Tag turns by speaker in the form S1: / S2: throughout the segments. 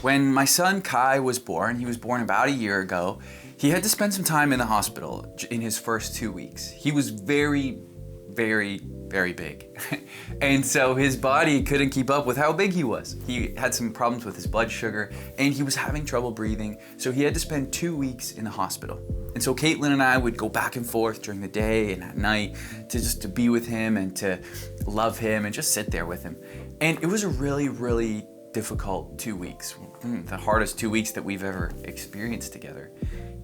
S1: When my son Kai was born, he was born about a year ago, he had to spend some time in the hospital in his first 2 weeks. He was very big. And so his body couldn't keep up with how big he was. He had some problems with his blood sugar and he was having trouble breathing. So he had to spend 2 weeks in the hospital. And so Caitlin and I would go back and forth during the day and at night to be with him and to love him and just sit there with him. And it was a really difficult 2 weeks. The hardest 2 weeks that we've ever experienced together.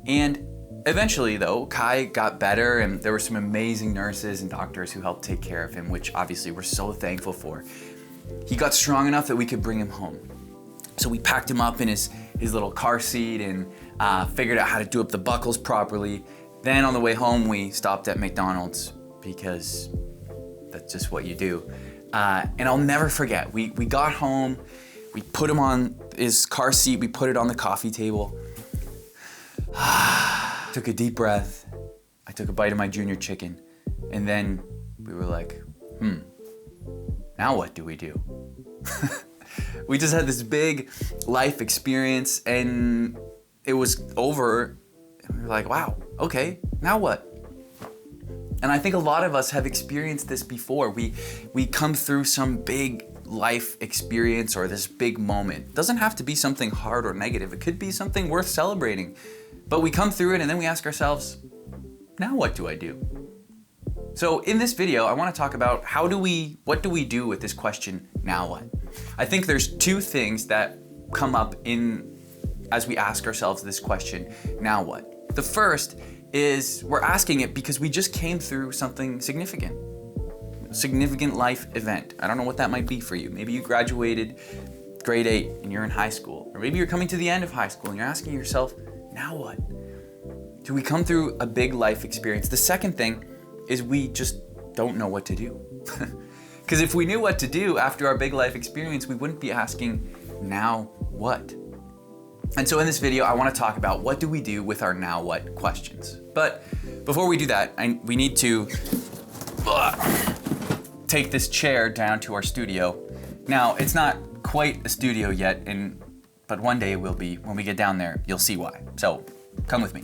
S1: And eventually though, Kai got better and there were some amazing nurses and doctors who helped take care of him, which obviously we're so thankful for. He got strong enough that we could bring him home. So we packed him up in his little car seat and figured out how to do up the buckles properly. Then on the way home, we stopped at McDonald's because that's just what you do. And I'll never forget, we got home, we put him on his car seat, we put it on the coffee table. Took a deep breath. I took a bite of my junior chicken. And then we were like, now what do we do? We just had this big life experience and it was over. And we were like, wow, okay, now what? And I think a lot of us have experienced this before. We come through some big life experience or this big moment. It doesn't have to be something hard or negative. It could be something worth celebrating. But we come through it and then we ask ourselves, now what do I do? So in this video, I want to talk about what do we do with this question, now what? I think there's two things that come up as we ask ourselves this question, now what? The first is we're asking it because we just came through something significant life event. I don't know what that might be for you. Maybe you graduated grade 8 and you're in high school, or maybe you're coming to the end of high school and you're asking yourself, now what? Do we come through a big life experience? The second thing is we just don't know what to do. Because if we knew what to do after our big life experience, we wouldn't be asking, now what? And so in this video, I want to talk about what do we do with our now what questions. But before we do that, we need to take this chair down to our studio. Now, it's not quite a studio yet, but one day it will be. When we get down there, you'll see why. So come with me.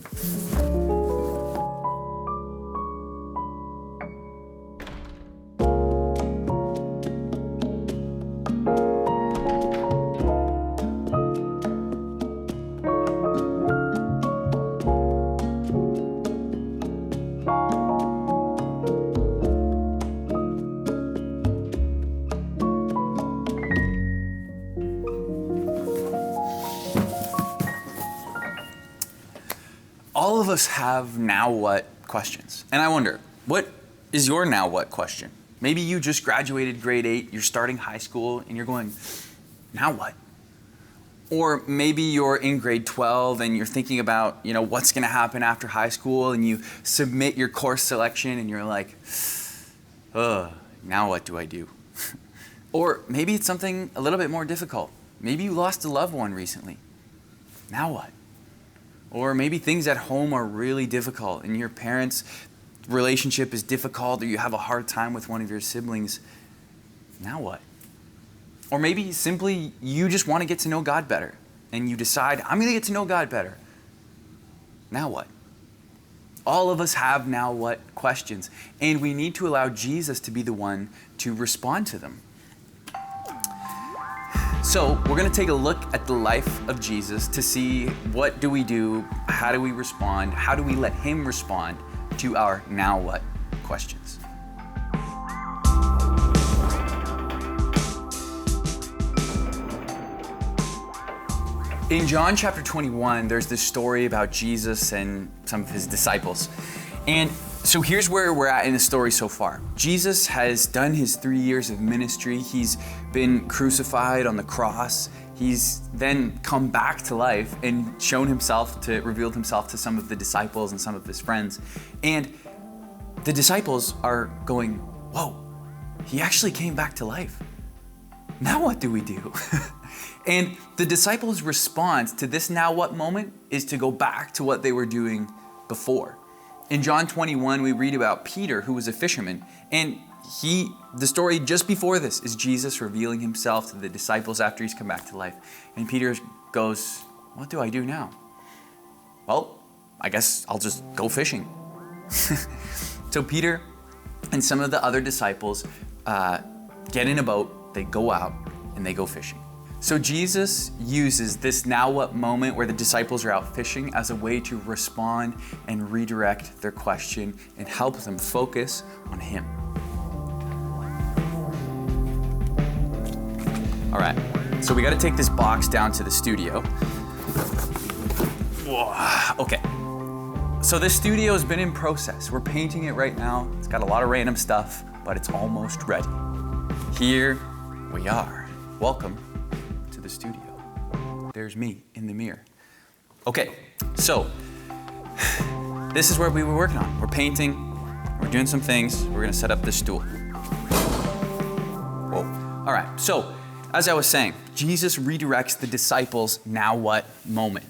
S1: All of us have now what questions. And I wonder, what is your now what question? Maybe you just graduated grade 8, you're starting high school, and you're going, now what? Or maybe you're in grade 12 and you're thinking about, what's gonna happen after high school, and you submit your course selection and you're like, now what do I do? Or maybe it's something a little bit more difficult. Maybe you lost a loved one recently. Now what? Or maybe things at home are really difficult and your parents' relationship is difficult, or you have a hard time with one of your siblings. Now what? Or maybe simply you just want to get to know God better and you decide, I'm going to get to know God better. Now what? All of us have now what questions, and we need to allow Jesus to be the one to respond to them. So we're going to take a look at the life of Jesus to see what do we do, how do we respond, how do we let him respond to our now what questions. In John chapter 21, there's this story about Jesus and some of his disciples. And so here's where we're at in the story so far. Jesus has done his 3 years of ministry. He's been crucified on the cross. He's then come back to life and revealed himself to some of the disciples and some of his friends. And the disciples are going, whoa, he actually came back to life. Now what do we do? And the disciples' response to this now what moment is to go back to what they were doing before. In John 21, we read about Peter, who was a fisherman, and the story just before this is Jesus revealing himself to the disciples after he's come back to life. And Peter goes, what do I do now? Well, I guess I'll just go fishing. So Peter and some of the other disciples get in a boat, they go out, and they go fishing. So Jesus uses this now what moment where the disciples are out fishing as a way to respond and redirect their question and help them focus on him. All right, so we got to take this box down to the studio. Whoa. Okay, so this studio has been in process. We're painting it right now. It's got a lot of random stuff, but it's almost ready. Here we are. Welcome to the studio. There's me in the mirror. Okay, so this is where we were working on. We're painting, we're doing some things. We're gonna set up this stool. Whoa. All right, so as I was saying, Jesus redirects the disciples' now what moment.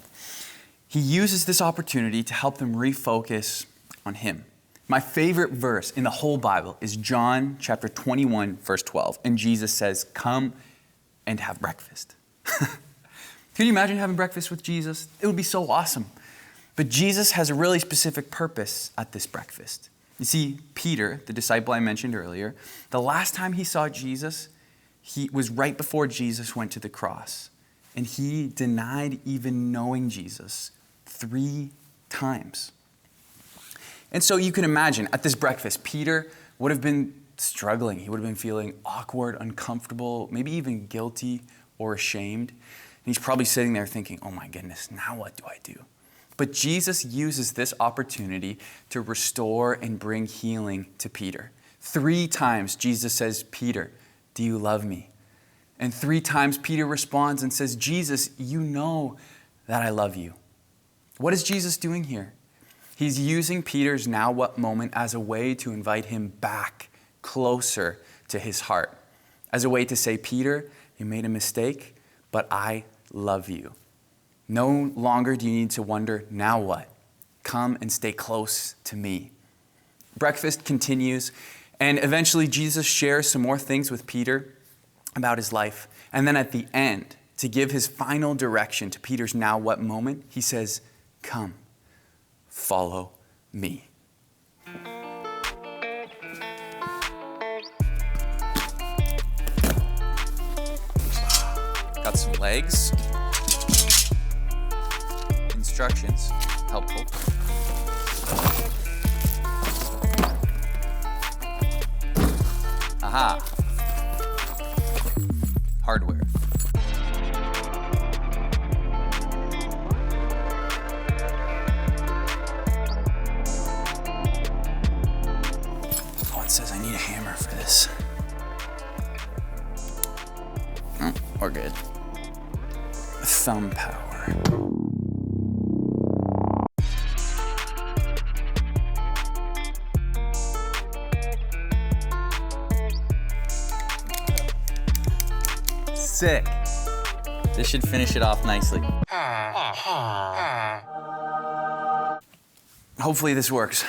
S1: He uses this opportunity to help them refocus on him. My favorite verse in the whole Bible is John chapter 21, verse 12. And Jesus says, come and have breakfast. Can you imagine having breakfast with Jesus? It would be so awesome. But Jesus has a really specific purpose at this breakfast. You see, Peter, the disciple I mentioned earlier, the last time he saw Jesus, he was right before Jesus went to the cross. And he denied even knowing Jesus 3 times. And so you can imagine at this breakfast, Peter would have been struggling. He would have been feeling awkward, uncomfortable, maybe even guilty or ashamed. And he's probably sitting there thinking, oh my goodness, now what do I do? But Jesus uses this opportunity to restore and bring healing to Peter. 3 times Jesus says, Peter, do you love me? And 3 times Peter responds and says, Jesus, you know that I love you. What is Jesus doing here? He's using Peter's now what moment as a way to invite him back closer to his heart. As a way to say, Peter, you made a mistake, but I love you. No longer do you need to wonder, now what? Come and stay close to me. Breakfast continues, and eventually Jesus shares some more things with Peter about his life. And then at the end, to give his final direction to Peter's now what moment, he says, come, follow me. Got some legs. Instructions, helpful. Aha. Hardware. Oh, it says I need a hammer for this. Oh, we're good. Thumb power. Sick. This should finish it off nicely. Hopefully this works.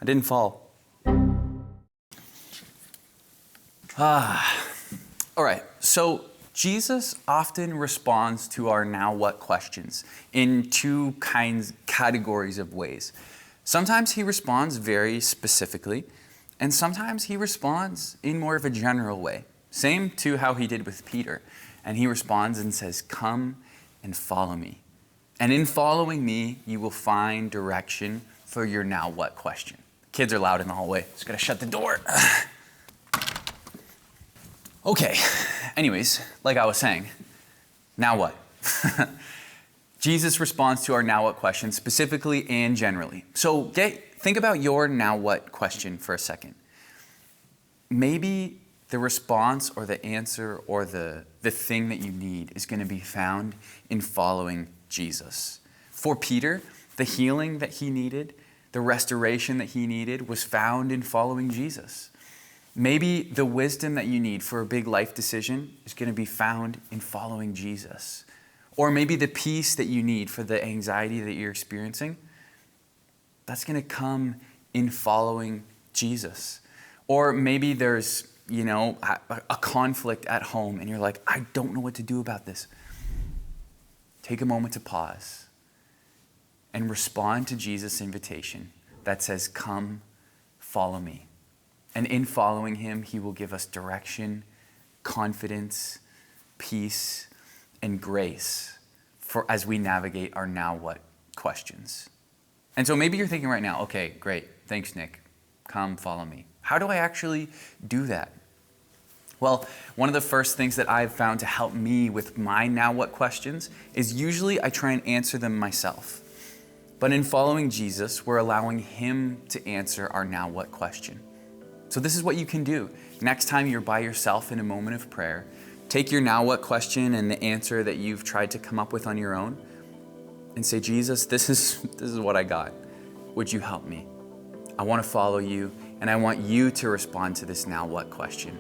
S1: I didn't fall. All right, so Jesus often responds to our now what questions in 2 categories of ways. Sometimes he responds very specifically, and sometimes he responds in more of a general way. Same to how he did with Peter. And he responds and says, come and follow me. And in following me, you will find direction for your now what question. Kids are loud in the hallway. Just gotta shut the door. Okay, anyways, like I was saying, now what? Jesus responds to our now what question specifically and generally. So think about your now what question for a second. Maybe the response or the answer or the thing that you need is going to be found in following Jesus. For Peter, the healing that he needed, the restoration that he needed was found in following Jesus. Maybe the wisdom that you need for a big life decision is going to be found in following Jesus. Or maybe the peace that you need for the anxiety that you're experiencing, that's going to come in following Jesus. Or maybe there's a conflict at home and you're like, I don't know what to do about this. Take a moment to pause and respond to Jesus' invitation that says, come, follow me. And in following him, he will give us direction, confidence, peace, and grace as we navigate our now what questions. And so maybe you're thinking right now, okay, great, thanks, Nick. Come, follow me. How do I actually do that? Well, one of the first things that I've found to help me with my now what questions is usually I try and answer them myself. But in following Jesus, we're allowing him to answer our now what question. So this is what you can do. Next time you're by yourself in a moment of prayer, take your now what question and the answer that you've tried to come up with on your own and say, Jesus, this is what I got. Would you help me? I want to follow you, and I want you to respond to this now what question.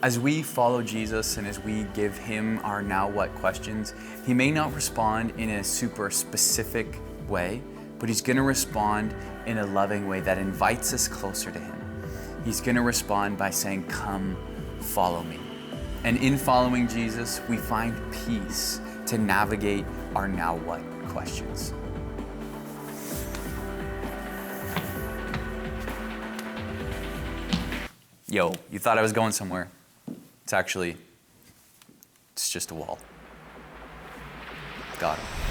S1: As we follow Jesus and as we give him our now what questions, he may not respond in a super specific way, but he's going to respond in a loving way that invites us closer to him. He's going to respond by saying, come, follow me. And in following Jesus, we find peace to navigate our now what questions. Yo, you thought I was going somewhere. It's just a wall. Got it.